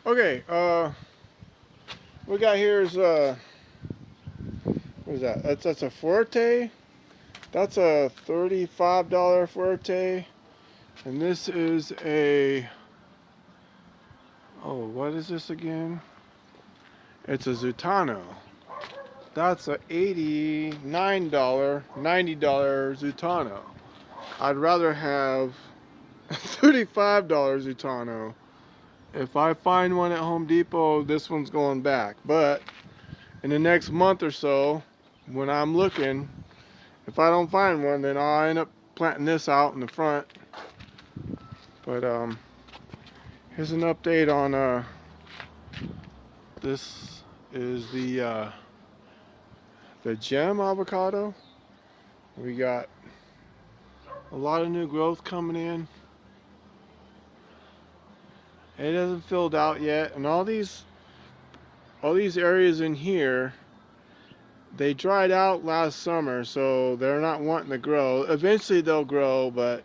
Okay, we got here is what is that? That's a Fuerte. That's a $35 Fuerte, and this is a, oh, what is this again? It's a Zutano. That's a $89, $90 Zutano. I'd rather have a $35 Zutano. If I find one at Home Depot, this one's going back. But in the next month or so, when I'm looking, if I don't find one, then I'll end up planting this out in the front. But here's an update on this is the gem avocado. We got a lot of new growth coming in. It hasn't filled out yet, and all these areas in here, they dried out last summer, so they're not wanting to grow. Eventually they'll grow, but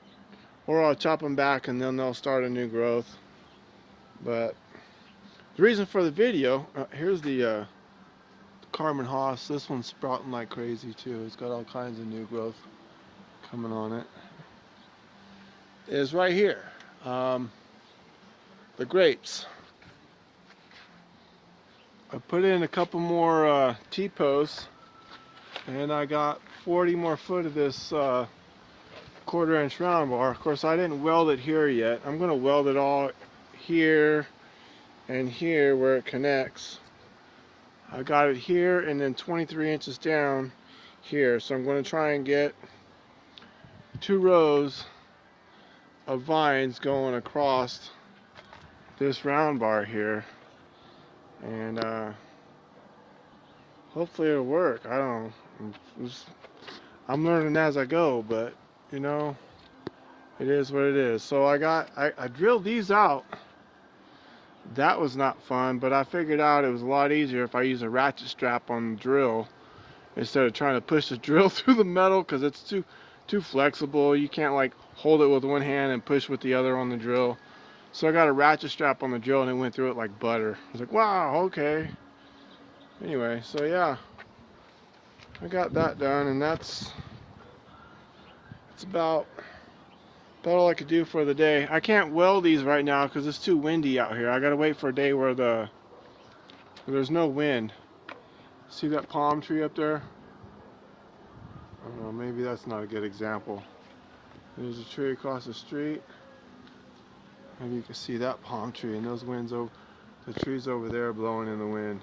or I'll chop them back and then they'll start a new growth. But the reason for the video, here's the Carmen Haas. This one's sprouting like crazy too. It's got all kinds of new growth coming on it. Is right here. The grapes. I put in a couple more T-posts, and I got 40 more foot of this 1/4 inch round bar. Of course, I didn't weld it here yet. I'm going to weld it all here and here where it connects. I got it here and then 23 inches down here. So I'm going to try and get 2 rows of vines going across this round bar here, and hopefully it'll work. I don't know. I'm learning as I go, but you know, it is what it is. So I drilled these out. That was not fun, but I figured out it was a lot easier if I use a ratchet strap on the drill instead of trying to push the drill through the metal, because it's too flexible. You can't like hold it with one hand and push with the other on the drill. So I got a ratchet strap on the drill and it went through it like butter. I was like, wow, okay. Anyway, so yeah, I got that done, and it's about all I could do for the day. I can't weld these right now because it's too windy out here. I gotta wait for a day where there's no wind. See that palm tree up there? I don't know, maybe that's not a good example. There's a tree across the street. Maybe you can see that palm tree, and those winds over the trees over there blowing in the wind.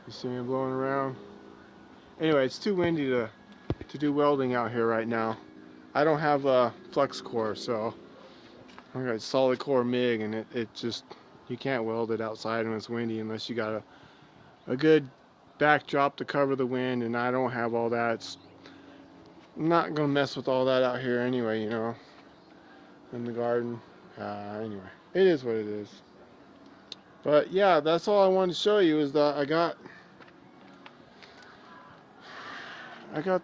You see me blowing around? Anyway, it's too windy to do welding out here right now. I don't have a flux core, so I got solid core MIG, and it just, you can't weld it outside when it's windy unless you got a good backdrop to cover the wind, and I don't have all that. I'm not gonna mess with all that out here anyway, you know, in the garden. Anyway, it is what it is. But yeah, that's all I wanted to show you, is that I got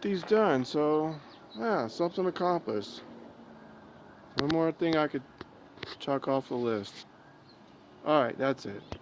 these done. So yeah, something accomplished. One more thing I could chalk off the list. All right, that's it.